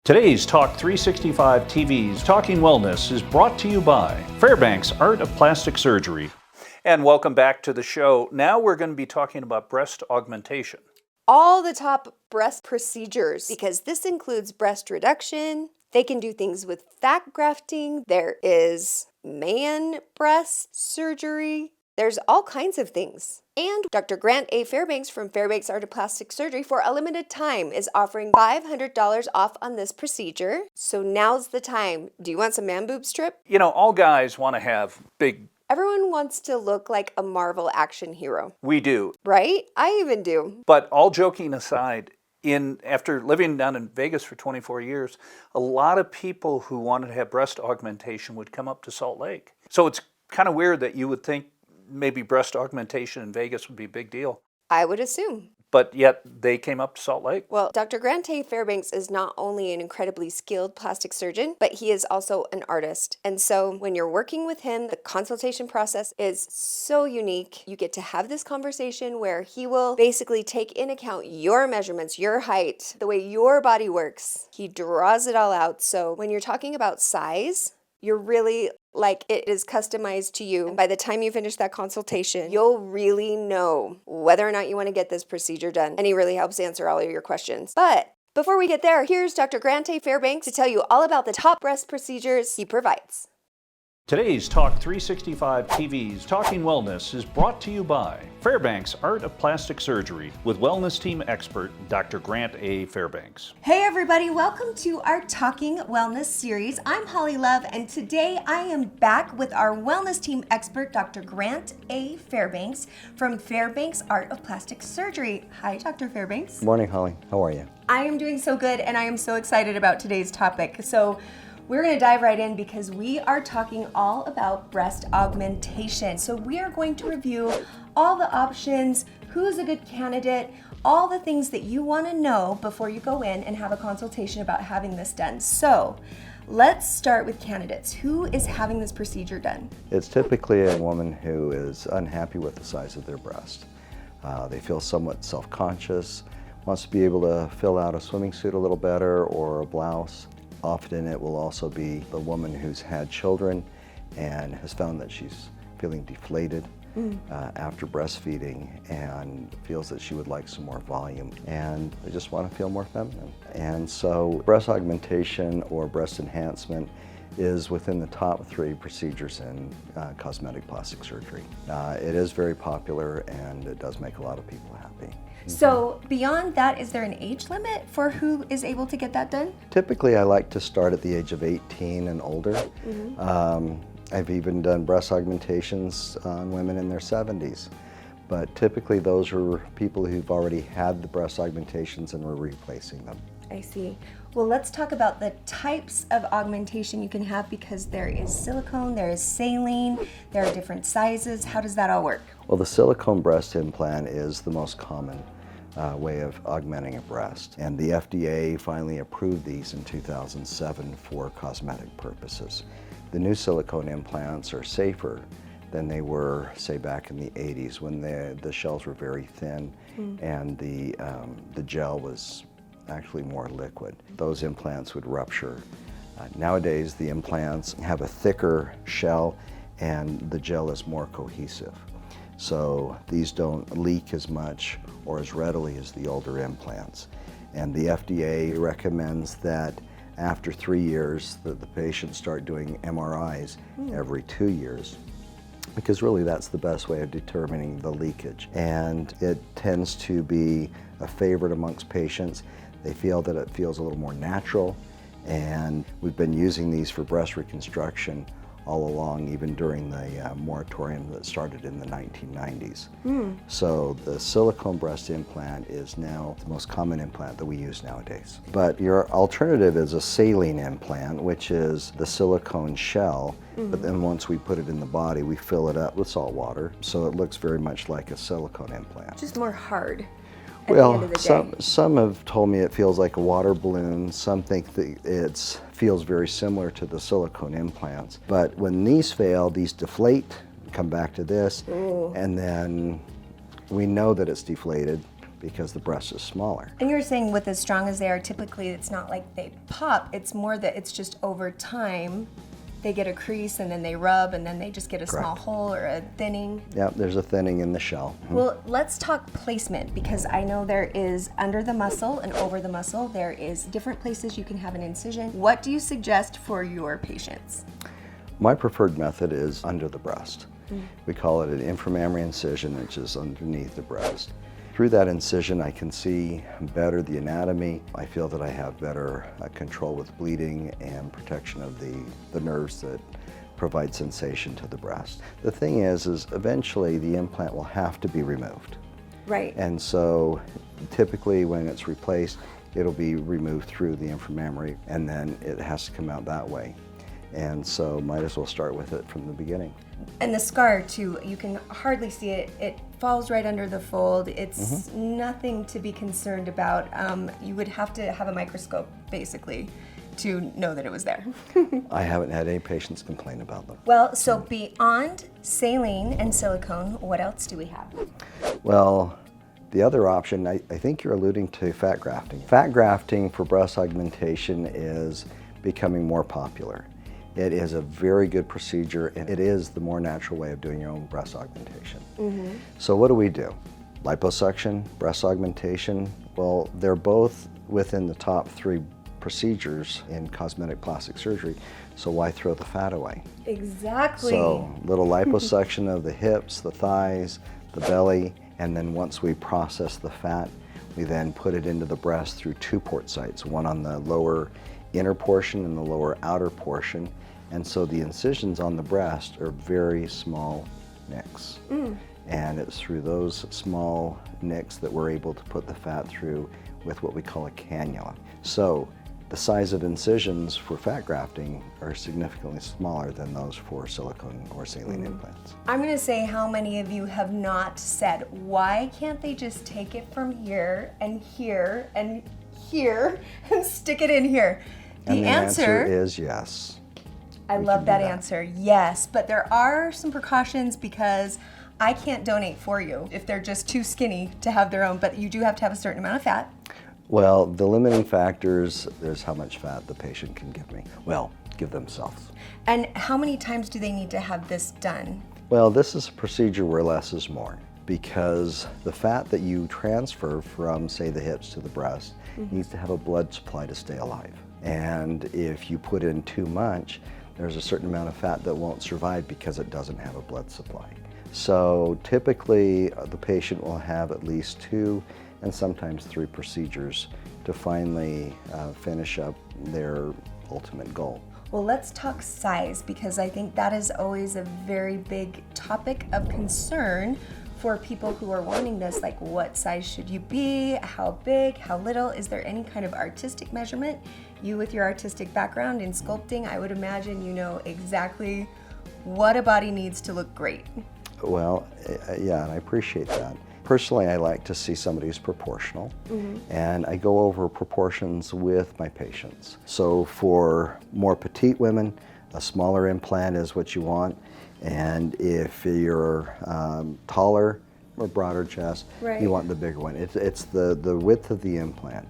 Today's Talk 365 TV's Talking Wellness is brought to you by Fairbanks Art of Plastic Surgery. And welcome back to the show. Now we're going to be talking about breast augmentation. All the top breast procedures, because this includes breast reduction. They can do things with fat grafting. There is man breast surgery. There's all kinds of things. And Dr. Grant A. Fairbanks from Fairbanks Art of Plastic Surgery for a limited time is offering $500 off on this procedure. So now's the time. Do you want some man boob strip? You know, all guys want to have big... Everyone wants to look like a Marvel action hero. We do. Right? I even do. But all joking aside, after living down in Vegas for 24 years, a lot of people who wanted to have breast augmentation would come up to Salt Lake. So it's kind of weird that you would think maybe breast augmentation in Vegas would be a big deal. I would assume. But yet they came up to Salt Lake. Well, Dr. Grant A. Fairbanks is not only an incredibly skilled plastic surgeon, but he is also an artist. And so when you're working with him, the consultation process is so unique. You get to have this conversation where he will basically take in account your measurements, your height, the way your body works. He draws it all out. So when you're talking about size, you're really like it is customized to you. And by the time you finish that consultation, you'll really know whether or not you want to get this procedure done. And he really helps answer all of your questions. But before we get there, here's Dr. Grant A. Fairbanks to tell you all about the top breast procedures he provides. Today's Talk 365 TV's Talking Wellness is brought to you by Fairbanks Art of Plastic Surgery with wellness team expert Dr. Grant A. Fairbanks. Hey everybody, welcome to our Talking Wellness series. I'm Holly Love, and today I am back with our wellness team expert Dr. Grant A. Fairbanks from Fairbanks Art of Plastic Surgery. Hi, Dr. Fairbanks. Good morning, Holly. How are you? I am doing so good, and I am so excited about today's topic. So we're going to dive right in because we are talking all about breast augmentation. So we are going to review all the options, who's a good candidate, all the things that you want to know before you go in and have a consultation about having this done. So let's start with candidates. Who is having this procedure done? It's typically a woman who is unhappy with the size of their breast. They feel somewhat self-conscious, wants to be able to fill out a swimming suit a little better or a blouse. Often it will also be the woman who's had children and has found that she's feeling deflated after breastfeeding and feels that she would like some more volume, and they just want to feel more feminine. And so breast augmentation or breast enhancement is within the top 3 procedures in cosmetic plastic surgery. It is very popular and it does make a lot of people happy. So beyond that, is there an age limit for who is able to get that done? Typically, I like to start at the age of 18 and older. I've even done breast augmentations on women in their 70s. But typically, those are people who've already had the breast augmentations and we're replacing them. I see. Well, let's talk about the types of augmentation you can have, because there is silicone, there is saline, there are different sizes. How does that all work? Well, the silicone breast implant is the most common way of augmenting a breast. And the FDA finally approved these in 2007 for cosmetic purposes. The new silicone implants are safer than they were, say, back in the 80s when the shells were very thin and the gel was actually more liquid. Those implants would rupture. Nowadays, the implants have a thicker shell and the gel is more cohesive. So these don't leak as much or as readily as the older implants. And the FDA recommends that after 3 years that the patients start doing MRIs every 2 years, because really that's the best way of determining the leakage. And it tends to be a favorite amongst patients. They feel that it feels a little more natural, and we've been using these for breast reconstruction all along, even during the moratorium that started in the 1990s. So the silicone breast implant is now the most common implant that we use nowadays. But your alternative is a saline implant, which is the silicone shell, but then once we put it in the body, we fill it up with salt water, so it looks very much like a silicone implant. Just more hard. Well, some have told me it feels like a water balloon. Some think that it feels very similar to the silicone implants. But when these fail, these deflate, come back to this, and then we know that it's deflated. because the breast is smaller. And you're saying with as strong as they are, typically it's not like they pop, it's more that it's just over time they get a crease and then they rub and then they just get a small hole or a thinning. Yeah, there's a thinning in the shell. Well, let's talk placement, because I know there is under the muscle and over the muscle, there is different places you can have an incision. What do you suggest for your patients? My preferred method is under the breast. We call it an inframammary incision, which is underneath the breast. Through that incision, I can see better the anatomy. I feel that I have better control with bleeding and protection of the nerves that provide sensation to the breast. The thing is eventually the implant will have to be removed. Right. And so typically when it's replaced, it'll be removed through the inframammary and then it has to come out that way. And so might as well start with it from the beginning. And the scar too, you can hardly see it. It falls right under the fold. It's nothing to be concerned about. You would have to have a microscope basically to know that it was there. I haven't had any patients complain about them. Well, so beyond saline and silicone, what else do we have? Well, the other option, I think you're alluding to fat grafting. Fat grafting for breast augmentation is becoming more popular. It is a very good procedure, and it is the more natural way of doing your own breast augmentation. So what do? Liposuction, breast augmentation, well, they're both within the top 3 procedures in cosmetic plastic surgery, so why throw the fat away? Exactly. So little liposuction of the hips, the thighs, the belly, and then once we process the fat, we then put it into the breast through 2 port sites, one on the lower inner portion and the lower outer portion. And so the incisions on the breast are very small nicks. And it's through those small nicks that we're able to put the fat through with what we call a cannula. So the size of incisions for fat grafting are significantly smaller than those for silicone or saline implants. I'm gonna say how many of you have not said, why can't they just take it from here and here and here and stick it in here? And the answer is yes. I love that answer, yes, but there are some precautions because I can't donate for you if they're just too skinny to have their own, but you do have to have a certain amount of fat. Well, the limiting factors is how much fat the patient can give me. Well, give themselves. And how many times do they need to have this done? Well, this is a procedure where less is more, because the fat that you transfer from, say, the hips to the breast needs to have a blood supply to stay alive. And if you put in too much, there's a certain amount of fat that won't survive because it doesn't have a blood supply. So typically the patient will have at least 2 and sometimes 3 procedures to finally finish up their ultimate goal. Well, let's talk size, because I think that is always a very big topic of concern for people who are wanting this. Like, what size should you be? How big? How little? Is there any kind of artistic measurement? You, with your artistic background in sculpting, I would imagine you know exactly what a body needs to look great. Well, yeah, and I appreciate that. Personally, I like to see somebody who's proportional, and I go over proportions with my patients. So for more petite women, a smaller implant is what you want, and if you're taller or broader chest, you want the bigger one. It's the width of the implant.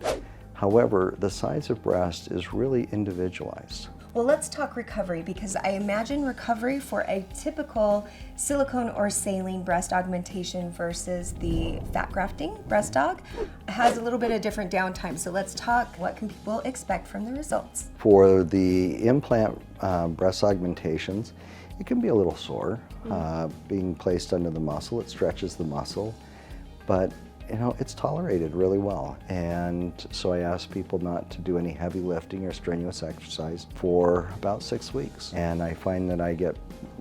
However, the size of breast is really individualized. Well, let's talk recovery, because I imagine recovery for a typical silicone or saline breast augmentation versus the fat grafting breast aug has a little bit of different downtime. So let's talk, what can people expect from the results? For the implant breast augmentations, it can be a little sore. Being placed under the muscle, it stretches the muscle, but you know, it's tolerated really well. And so I ask people not to do any heavy lifting or strenuous exercise for about 6 weeks. And I find that I get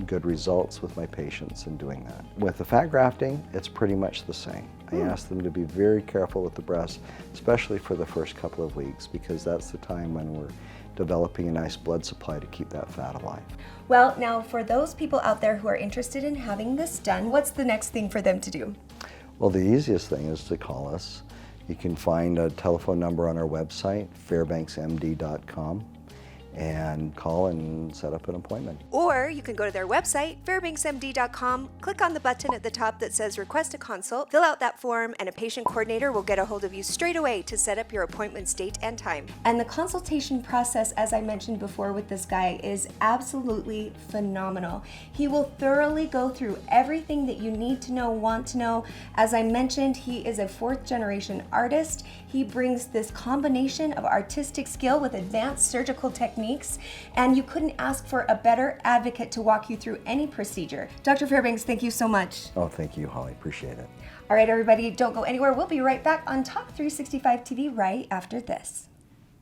good results with my patients in doing that. With the fat grafting, it's pretty much the same. I ask them to be very careful with the breast, especially for the first couple of weeks, because that's the time when we're developing a nice blood supply to keep that fat alive. Well, now for those people out there who are interested in having this done, what's the next thing for them to do? Well, the easiest thing is to call us. You can find a telephone number on our website, fairbanksmd.com, and call and set up an appointment. Or you can go to their website, fairbanksmd.com, click on the button at the top that says Request a Consult, fill out that form, and a patient coordinator will get a hold of you straight away to set up your appointment's date and time. And the consultation process, as I mentioned before with this guy, is absolutely phenomenal. He will thoroughly go through everything that you need to know, want to know. As I mentioned, he is a fourth-generation artist. He brings this combination of artistic skill with advanced surgical techniques, and you couldn't ask for a better advocate to walk you through any procedure. Dr. Fairbanks, thank you so much. Oh, thank you, Holly. Appreciate it. All right, everybody, don't go anywhere. We'll be right back on Talk 365 TV right after this.